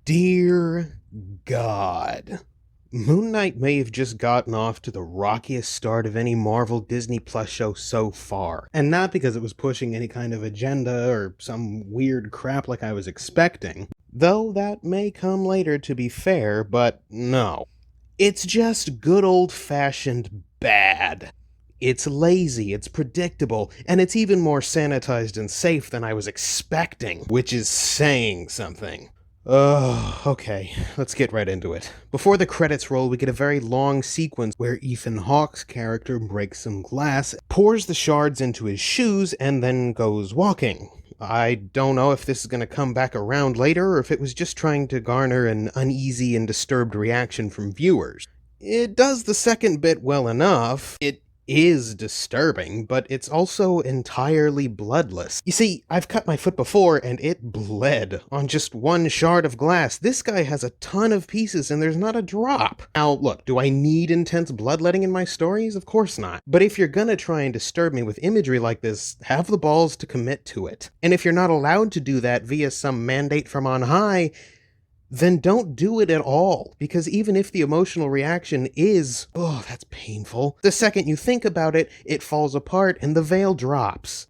Dear God. Moon Knight may have just gotten off to the rockiest start of any Marvel Disney Plus show so far. And not because it was pushing any kind of agenda or some weird crap like I was expecting. Though that may come later, to be fair, but no. It's just good old-fashioned bad. It's lazy, it's predictable, and it's even more sanitized and safe than I was expecting, which is saying something. Okay, let's get right into it. Before the credits roll, we get a very long sequence where Ethan Hawke's character breaks some glass, pours the shards into his shoes, and then goes walking. I don't know if this is going to come back around later, or if it was just trying to garner an uneasy and disturbed reaction from viewers. It does the second bit well enough. It is disturbing, but it's also entirely bloodless. You see, I've cut my foot before, and it bled on just one shard of glass. This guy has a ton of pieces, and there's not a drop. Now, look, do I need intense bloodletting in my stories? Of course not. But if you're gonna try and disturb me with imagery like this, have the balls to commit to it. And if you're not allowed to do that via some mandate from on high, then don't do it at all, because even if the emotional reaction is, oh, that's painful, the second you think about it, it falls apart and the veil drops.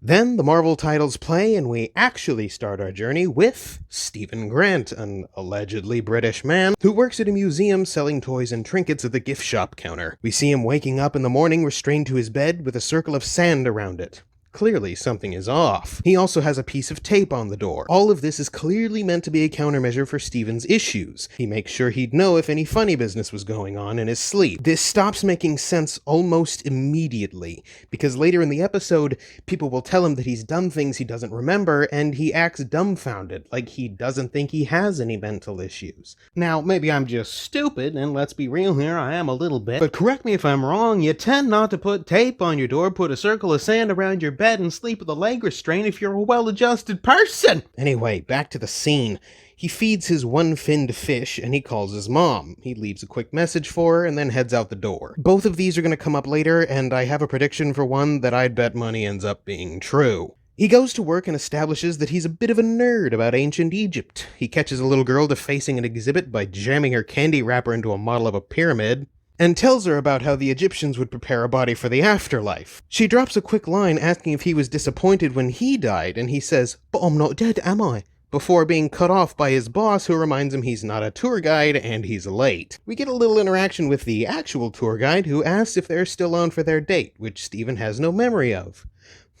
Then the Marvel titles play and we actually start our journey with Stephen Grant, an allegedly British man who works at a museum selling toys and trinkets at the gift shop counter. We see him waking up in the morning restrained to his bed with a circle of sand around it. Clearly, something is off. He also has a piece of tape on the door. All of this is clearly meant to be a countermeasure for Stephen's issues. He makes sure he'd know if any funny business was going on in his sleep. This stops making sense almost immediately, because later in the episode, people will tell him that he's done things he doesn't remember, and he acts dumbfounded, like he doesn't think he has any mental issues. Now, maybe I'm just stupid, and let's be real here, I am a little bit, but correct me if I'm wrong, you tend not to put tape on your door, put a circle of sand around your bed, and sleep with a leg restraint if you're a well-adjusted person. Anyway, back to the scene. He feeds his one-finned fish, and he calls his mom. He leaves a quick message for her, and then heads out the door. Both of these are going to come up later, and I have a prediction for one that I'd bet money ends up being true. He goes to work and establishes that he's a bit of a nerd about ancient Egypt. He catches a little girl defacing an exhibit by jamming her candy wrapper into a model of a pyramid, and tells her about how the Egyptians would prepare a body for the afterlife. She drops a quick line asking if he was disappointed when he died, and he says, "But I'm not dead, am I?" Before being cut off by his boss, who reminds him he's not a tour guide and he's late. We get a little interaction with the actual tour guide, who asks if they're still on for their date, which Stephen has no memory of.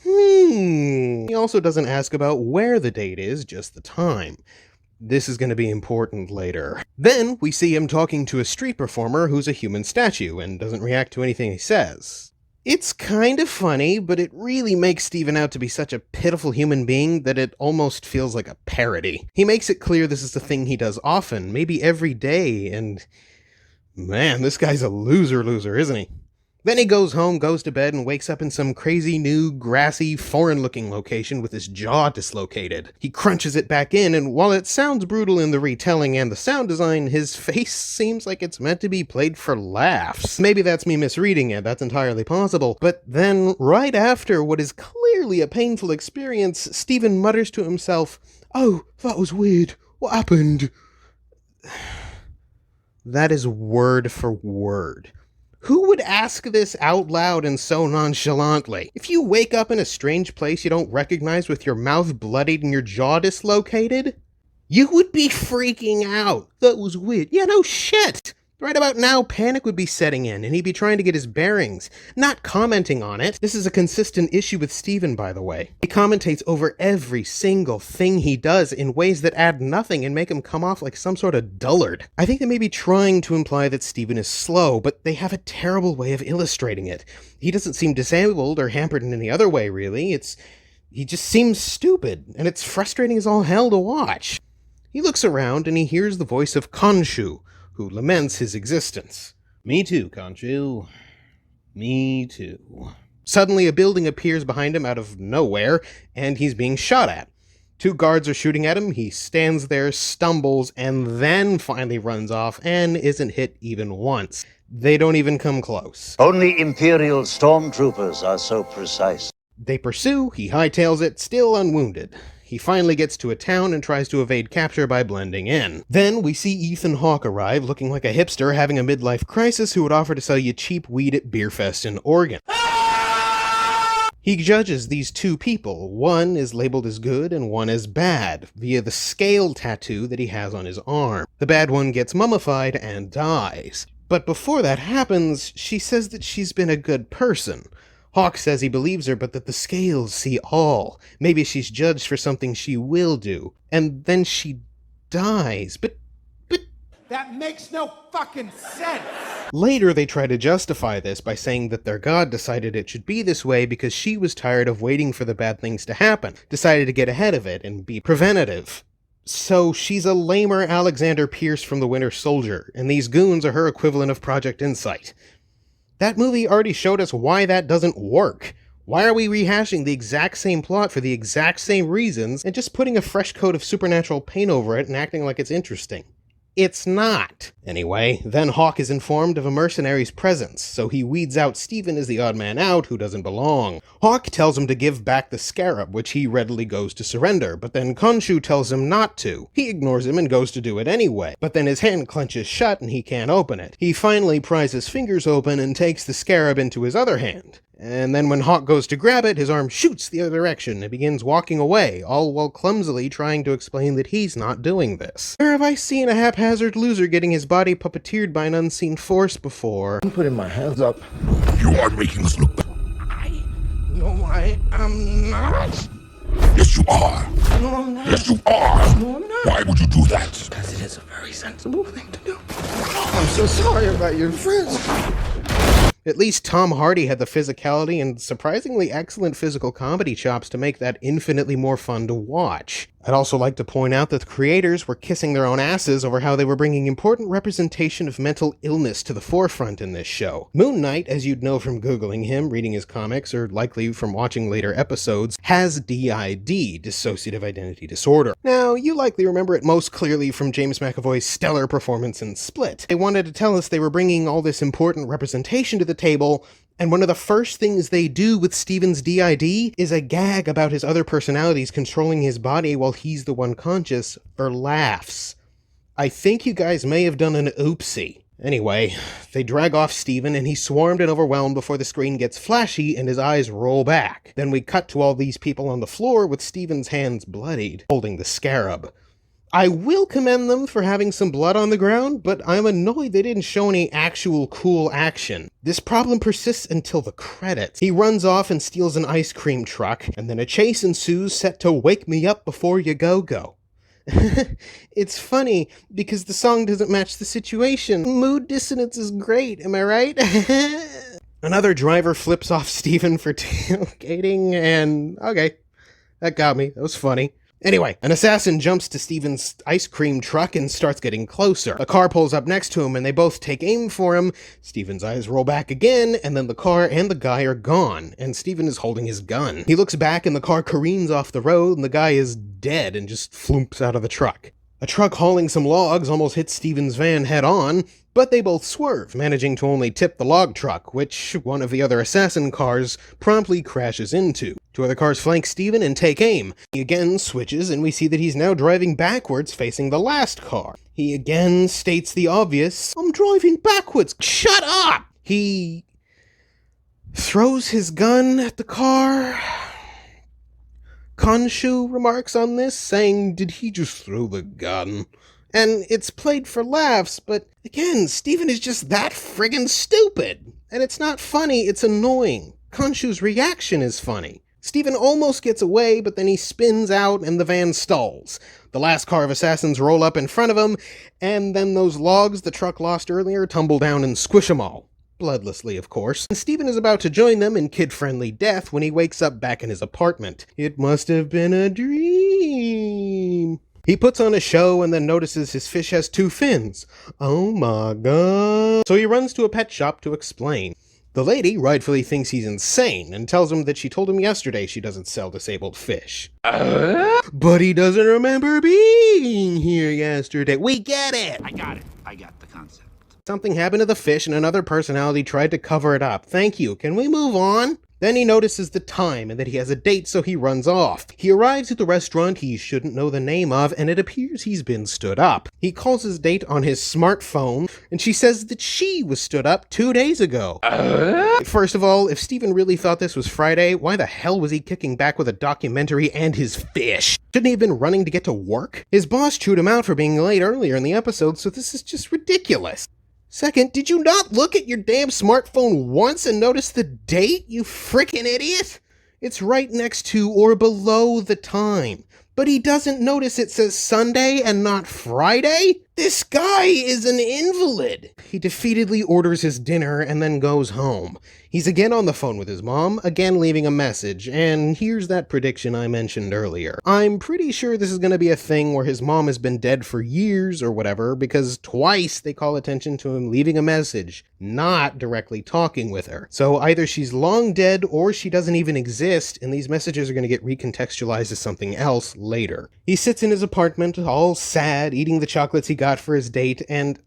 He also doesn't ask about where the date is, just the time. This is going to be important later. Then, we see him talking to a street performer who's a human statue and doesn't react to anything he says. It's kind of funny, but it really makes Stephen out to be such a pitiful human being that it almost feels like a parody. He makes it clear this is the thing he does often, maybe every day, and man, this guy's a loser, isn't he? Then he goes home, goes to bed, and wakes up in some crazy new, grassy, foreign-looking location with his jaw dislocated. He crunches it back in, and while it sounds brutal in the retelling and the sound design, his face seems like it's meant to be played for laughs. Maybe that's me misreading it, that's entirely possible. But then, right after what is clearly a painful experience, Stephen mutters to himself, "Oh, that was weird. What happened?" That is word for word. Who would ask this out loud and so nonchalantly? If you wake up in a strange place you don't recognize with your mouth bloodied and your jaw dislocated, you would be freaking out. That was weird. Yeah, no shit. Right about now, panic would be setting in, and he'd be trying to get his bearings, not commenting on it. This is a consistent issue with Stephen, by the way. He commentates over every single thing he does in ways that add nothing and make him come off like some sort of dullard. I think they may be trying to imply that Stephen is slow, but they have a terrible way of illustrating it. He doesn't seem disabled or hampered in any other way, really. He just seems stupid, and it's frustrating as all hell to watch. He looks around, and he hears the voice of Khonshu, who laments his existence. "Me too, Khonshu. Me too." Suddenly, a building appears behind him out of nowhere, and he's being shot at. 2 guards are shooting at him, he stands there, stumbles, and then finally runs off, and isn't hit even once. They don't even come close. Only Imperial stormtroopers are so precise. They pursue, he hightails it, still unwounded. He finally gets to a town and tries to evade capture by blending in. Then we see Ethan Hawke arrive looking like a hipster having a midlife crisis who would offer to sell you cheap weed at Beerfest in Oregon. He judges these two people. One is labeled as good and one as bad, via the scale tattoo that he has on his arm. The bad one gets mummified and dies. But before that happens, she says that she's been a good person. Hawke says he believes her, but that the scales see all. Maybe she's judged for something she will do. And then she dies. But that makes no fucking sense! Later, they try to justify this by saying that their god decided it should be this way because she was tired of waiting for the bad things to happen, decided to get ahead of it and be preventative. So she's a lamer Alexander Pierce from The Winter Soldier, and these goons are her equivalent of Project Insight. That movie already showed us why that doesn't work. Why are we rehashing the exact same plot for the exact same reasons and just putting a fresh coat of supernatural paint over it and acting like it's interesting? It's not. Anyway, then Hawke is informed of a mercenary's presence, so he weeds out Steven as the odd man out who doesn't belong. Hawke tells him to give back the scarab, which he readily goes to surrender, but then Khonshu tells him not to. He ignores him and goes to do it anyway, but then his hand clenches shut and he can't open it. He finally pries his fingers open and takes the scarab into his other hand. And then when Hawke goes to grab it, his arm shoots the other direction and begins walking away, all while clumsily trying to explain that he's not doing this. Where have I seen a haphazard loser getting his body puppeteered by an unseen force before? I'm putting my hands up. You are making us look bad. No, I am not. Yes, you are. No, I'm not. Yes, you are. No, I'm not. Why would you do that? Because it is a very sensible thing to do. I'm so sorry about your friends. At least Tom Hardy had the physicality and surprisingly excellent physical comedy chops to make that infinitely more fun to watch. I'd also like to point out that the creators were kissing their own asses over how they were bringing important representation of mental illness to the forefront in this show. Moon Knight, as you'd know from Googling him, reading his comics, or likely from watching later episodes, has DID, Dissociative Identity Disorder. Now, you likely remember it most clearly from James McAvoy's stellar performance in Split. They wanted to tell us they were bringing all this important representation to the table, and one of the first things they do with Steven's DID is a gag about his other personalities controlling his body while he's the one conscious for laughs. I think you guys may have done an oopsie. Anyway, they drag off Steven and he's swarmed and overwhelmed before the screen gets flashy and his eyes roll back. Then we cut to all these people on the floor with Steven's hands bloodied, holding the scarab. I will commend them for having some blood on the ground, but I'm annoyed they didn't show any actual cool action. This problem persists until the credits. He runs off and steals an ice cream truck, and then a chase ensues set to Wake Me Up Before You Go. It's funny, because the song doesn't match the situation. Mood dissonance is great, am I right? Another driver flips off Steven for tailgating, and okay, that got me. That was funny. Anyway, an assassin jumps to Steven's ice cream truck and starts getting closer. A car pulls up next to him and they both take aim for him. Steven's eyes roll back again, and then the car and the guy are gone, and Steven is holding his gun. He looks back and the car careens off the road and the guy is dead and just floomps out of the truck. A truck hauling some logs almost hits Steven's van head on, but they both swerve, managing to only tip the log truck, which one of the other assassin cars promptly crashes into. Two other cars flank Steven and take aim. He again switches, and we see that he's now driving backwards facing the last car. He again states the obvious, "I'm driving backwards, shut up!" He throws his gun at the car. Khonshu remarks on this, saying, "Did he just throw the gun?" And it's played for laughs, but again, Steven is just that friggin' stupid. And it's not funny, it's annoying. Khonshu's reaction is funny. Steven almost gets away, but then he spins out and the van stalls. The last car of assassins roll up in front of him, and then those logs the truck lost earlier tumble down and squish them all. Bloodlessly, of course. And Steven is about to join them in kid-friendly death when he wakes up back in his apartment. It must have been a dream. He puts on a show and then notices his fish has 2 fins. Oh my god. So he runs to a pet shop to explain. The lady rightfully thinks he's insane and tells him that she told him yesterday she doesn't sell disabled fish. But he doesn't remember being here yesterday. We get it! I got it. I got the concept. Something happened to the fish and another personality tried to cover it up. Thank you. Can we move on? Then he notices the time and that he has a date, so he runs off. He arrives at the restaurant he shouldn't know the name of, and it appears he's been stood up. He calls his date on his smartphone, and she says that she was stood up 2 days ago. First of all, if Steven really thought this was Friday, why the hell was he kicking back with a documentary and his fish? Shouldn't he have been running to get to work? His boss chewed him out for being late earlier in the episode, so this is just ridiculous. Second, did you not look at your damn smartphone once and notice the date, you frickin' idiot? It's right next to or below the time. But he doesn't notice it says Sunday and not Friday? This guy is an invalid. He defeatedly orders his dinner and then goes home. He's again on the phone with his mom, again leaving a message, and here's that prediction I mentioned earlier. I'm pretty sure this is going to be a thing where his mom has been dead for years or whatever, because twice they call attention to him leaving a message, not directly talking with her. So either she's long dead or she doesn't even exist, and these messages are going to get recontextualized as something else later. He sits in his apartment, all sad, eating the chocolates he got for his date, and...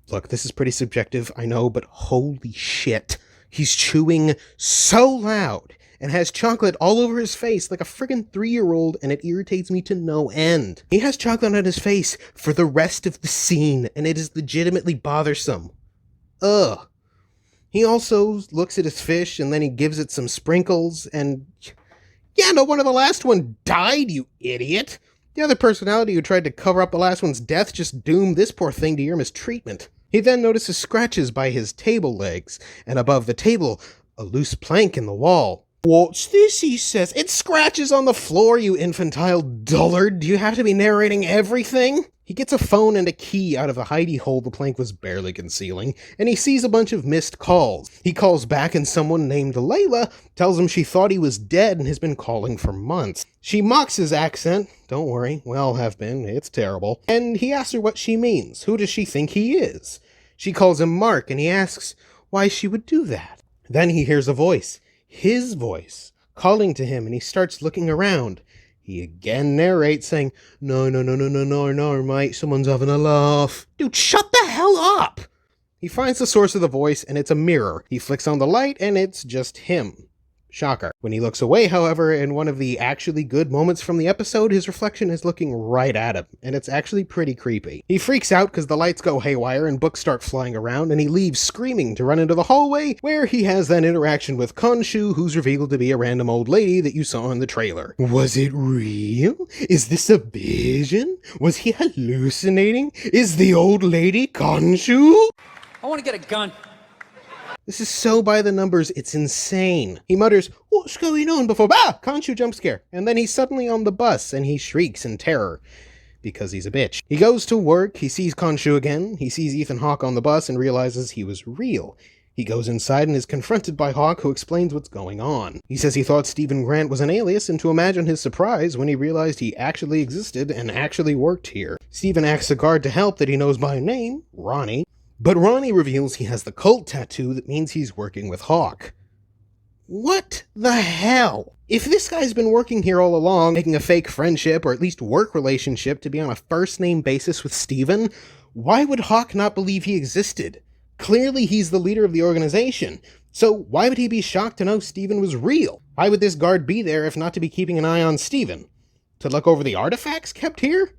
Look, this is pretty subjective, I know, but holy shit. He's chewing so loud and has chocolate all over his face like a friggin' 3-year-old, and it irritates me to no end. He has chocolate on his face for the rest of the scene, and it is legitimately bothersome. Ugh. He also looks at his fish, and then he gives it some sprinkles, and... Yeah, no wonder the last one died, you idiot! The other personality who tried to cover up the last one's death just doomed this poor thing to your mistreatment. He then notices scratches by his table legs, and above the table, a loose plank in the wall. "What's this?" he says. "It's scratches on the floor, you infantile dullard. Do you have to be narrating everything?" He gets a phone and a key out of the hidey hole the plank was barely concealing, and he sees a bunch of missed calls. He calls back and someone named Layla tells him she thought he was dead and has been calling for months. She mocks his accent. Don't worry, we all have been. It's terrible. And he asks her what she means. Who does she think he is? She calls him Mark, and he asks why she would do that. Then he hears a voice, his voice, calling to him, and he starts looking around. He again narrates, saying, No, mate, someone's having a laugh. Dude, shut the hell up! He finds the source of the voice, and it's a mirror. He flicks on the light, and it's just him. Shocker. When he looks away, however, in one of the actually good moments from the episode, his reflection is looking right at him, and it's actually pretty creepy. He freaks out because the lights go haywire and books start flying around, and he leaves screaming to run into the hallway, where he has that interaction with Khonshu, who's revealed to be a random old lady that you saw in the trailer. Was it real? Is this a vision? Was he hallucinating? Is the old lady Khonshu? I want to get a gun. This is so by the numbers, it's insane. He mutters, "What's going on?" before, Khonshu jump scare. And then he's suddenly on the bus, and he shrieks in terror. Because he's a bitch. He goes to work, he sees Khonshu again, he sees Ethan Hawke on the bus and realizes he was real. He goes inside and is confronted by Hawke, who explains what's going on. He says he thought Stephen Grant was an alias, and to imagine his surprise when he realized he actually existed and actually worked here. Stephen asks a guard to help that he knows by name, Ronnie. But Ronnie reveals he has the cult tattoo that means he's working with Hawke. What the hell? If this guy's been working here all along, making a fake friendship or at least work relationship to be on a first-name basis with Steven, why would Hawke not believe he existed? Clearly he's the leader of the organization, so why would he be shocked to know Steven was real? Why would this guard be there if not to be keeping an eye on Steven? To look over the artifacts kept here?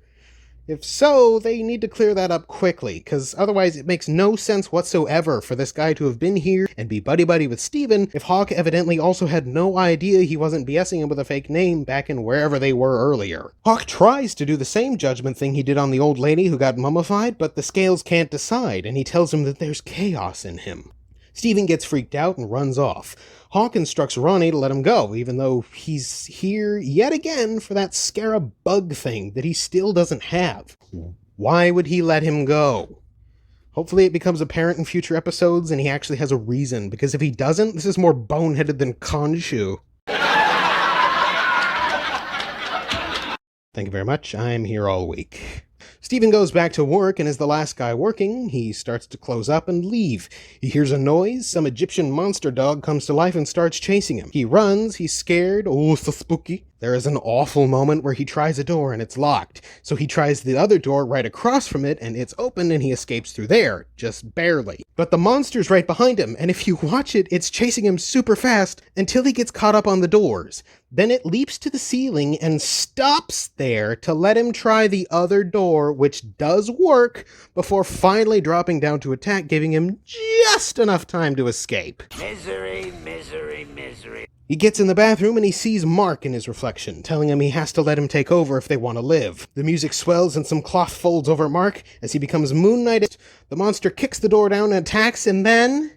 If so, they need to clear that up quickly, because otherwise it makes no sense whatsoever for this guy to have been here and be buddy-buddy with Steven if Hawke evidently also had no idea he wasn't BSing him with a fake name back in wherever they were earlier. Hawke tries to do the same judgment thing he did on the old lady who got mummified, but the scales can't decide, and he tells him that there's chaos in him. Steven gets freaked out and runs off. Hawke instructs Ronnie to let him go, even though he's here yet again for that scarab bug thing that he still doesn't have. Why would he let him go? Hopefully it becomes apparent in future episodes and he actually has a reason, because if he doesn't, this is more boneheaded than Khonshu. Thank you very much. I'm here all week. Steven goes back to work and is the last guy working. He starts to close up and leave. He hears a noise. Some Egyptian monster dog comes to life and starts chasing him. He runs. He's scared. Oh, so spooky. There is an awful moment where he tries a door and it's locked. So he tries the other door right across from it and it's open and he escapes through there, just barely. But the monster's right behind him, and if you watch it, it's chasing him super fast until he gets caught up on the doors. Then it leaps to the ceiling and stops there to let him try the other door, which does work, before finally dropping down to attack, giving him just enough time to escape. Misery, misery, misery. He gets in the bathroom and he sees Mark in his reflection, telling him he has to let him take over if they want to live. The music swells and some cloth folds over Mark as he becomes Moon Knight. The monster kicks the door down and attacks, and then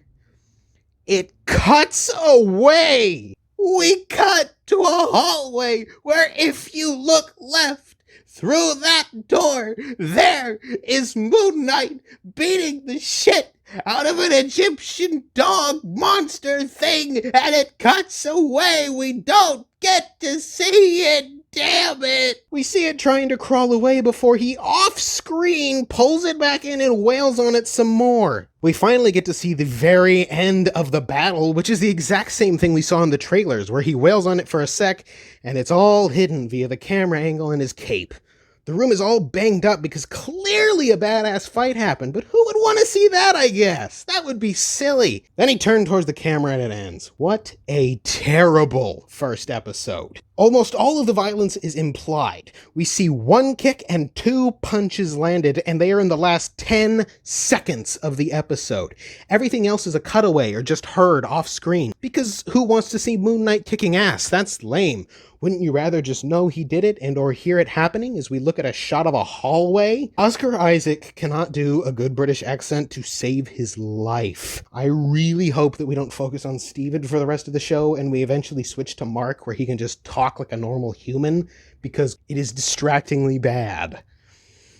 it cuts away. We cut to a hallway where if you look left through that door, there is Moon Knight beating the shit out of an Egyptian dog monster thing, and it cuts away. We don't get to see it, damn it. We see it trying to crawl away before he off-screen pulls it back in and wails on it some more. We finally get to see the very end of the battle, which is the exact same thing we saw in the trailers, where he wails on it for a sec, and it's all hidden via the camera angle in his cape. The room is all banged up because clearly a badass fight happened, but who would want to see that, I guess? That would be silly. Then he turned towards the camera and it ends. What a terrible first episode. Almost all of the violence is implied. We see 1 kick and 2 punches landed, and they are in the last 10 seconds of the episode. Everything else is a cutaway or just heard off screen. Because who wants to see Moon Knight kicking ass? That's lame. Wouldn't you rather just know he did it and or hear it happening as we look at a shot of a hallway? Oscar Isaac cannot do a good British accent to save his life. I really hope that we don't focus on Steven for the rest of the show and we eventually switch to Mark where he can just talk like a normal human, because it is distractingly bad.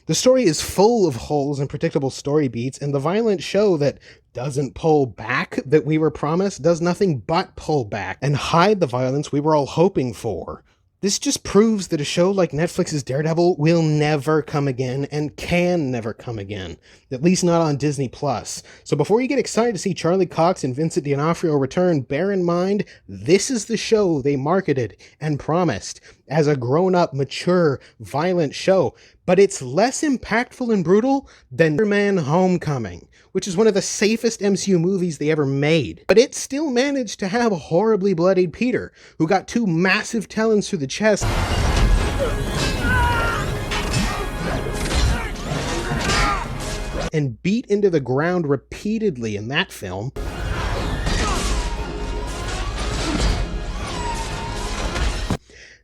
The story is full of holes and predictable story beats, and the violent show that doesn't pull back that we were promised does nothing but pull back and hide the violence we were all hoping for. This just proves that a show like Netflix's Daredevil will never come again and can never come again, at least not on Disney+. So before you get excited to see Charlie Cox and Vincent D'Onofrio return, bear in mind, this is the show they marketed and promised as a grown-up, mature, violent show, but it's less impactful and brutal than Spider-Man Homecoming, which is one of the safest MCU movies they ever made. But it still managed to have a horribly bloodied Peter, who got 2 massive talons through the chest and beat into the ground repeatedly in that film.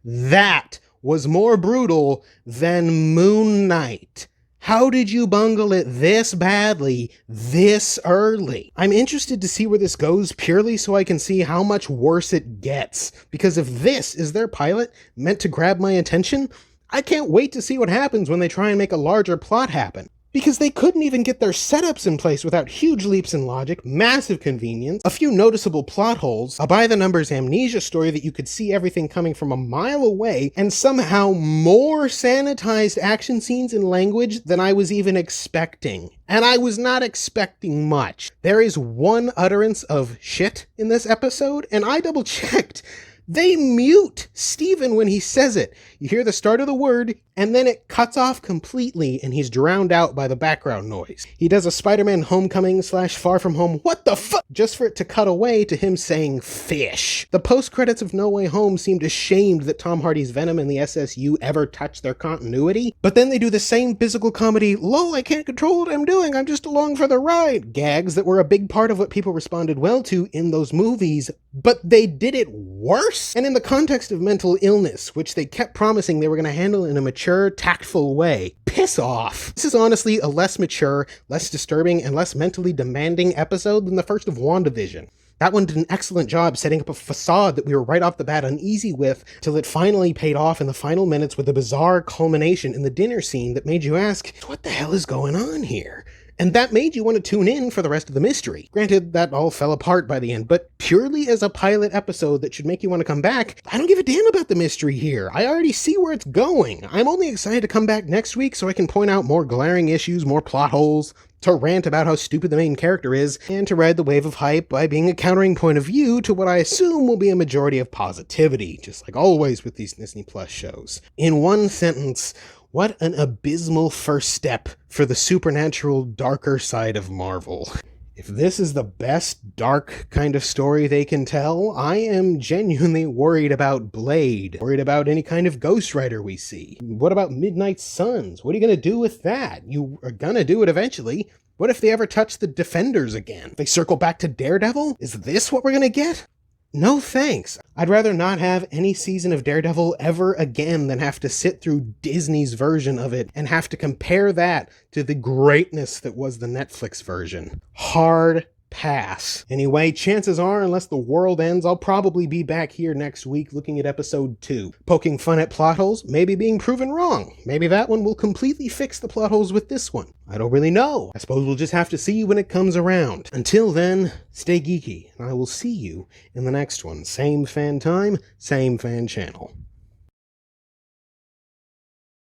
That was more brutal than Moon Knight. How did you bungle it this badly, this early? I'm interested to see where this goes purely so I can see how much worse it gets. Because if this is their pilot meant to grab my attention, I can't wait to see what happens when they try and make a larger plot happen. Because they couldn't even get their setups in place without huge leaps in logic, massive convenience, a few noticeable plot holes, a by-the-numbers amnesia story that you could see everything coming from a mile away, and somehow more sanitized action scenes and language than I was even expecting. And I was not expecting much. There is one utterance of shit in this episode, and I double-checked. They mute Steven when he says it. You hear the start of the word, and then it cuts off completely, and he's drowned out by the background noise. He does a Spider-Man Homecoming / Far From Home what the fuck, just for it to cut away to him saying fish. The post-credits of No Way Home seemed ashamed that Tom Hardy's Venom and the SSU ever touched their continuity, but then they do the same physical comedy, lol, I can't control what I'm doing, I'm just along for the ride, gags that were a big part of what people responded well to in those movies, but they did it worse, and in the context of mental illness, which they kept promising they were going to handle in a mature, tactful way. Piss off. This is honestly a less mature, less disturbing, and less mentally demanding episode than the first of WandaVision. That one did an excellent job setting up a facade that we were right off the bat uneasy with, till it finally paid off in the final minutes with a bizarre culmination in the dinner scene that made you ask, what the hell is going on here? And that made you want to tune in for the rest of the mystery. Granted, that all fell apart by the end, but purely as a pilot episode that should make you want to come back, I don't give a damn about the mystery here. I already see where it's going. I'm only excited to come back next week so I can point out more glaring issues, more plot holes, to rant about how stupid the main character is, and to ride the wave of hype by being a countering point of view to what I assume will be a majority of positivity, just like always with these Disney Plus shows. In one sentence, what an abysmal first step for the supernatural, darker side of Marvel. If this is the best dark kind of story they can tell, I am genuinely worried about Blade, worried about any kind of Ghost Rider we see. What about Midnight Suns? What are you going to do with that? You are going to do it eventually. What if they ever touch the Defenders again? They circle back to Daredevil? Is this what we're going to get? No thanks. I'd rather not have any season of Daredevil ever again than have to sit through Disney's version of it and have to compare that to the greatness that was the Netflix version. Hard pass. Anyway, chances are, unless the world ends, I'll probably be back here next week looking at episode 2. Poking fun at plot holes, maybe being proven wrong. Maybe that one will completely fix the plot holes with this one. I don't really know. I suppose we'll just have to see when it comes around. Until then, stay geeky, and I will see you in the next one. Same fan time, same fan channel.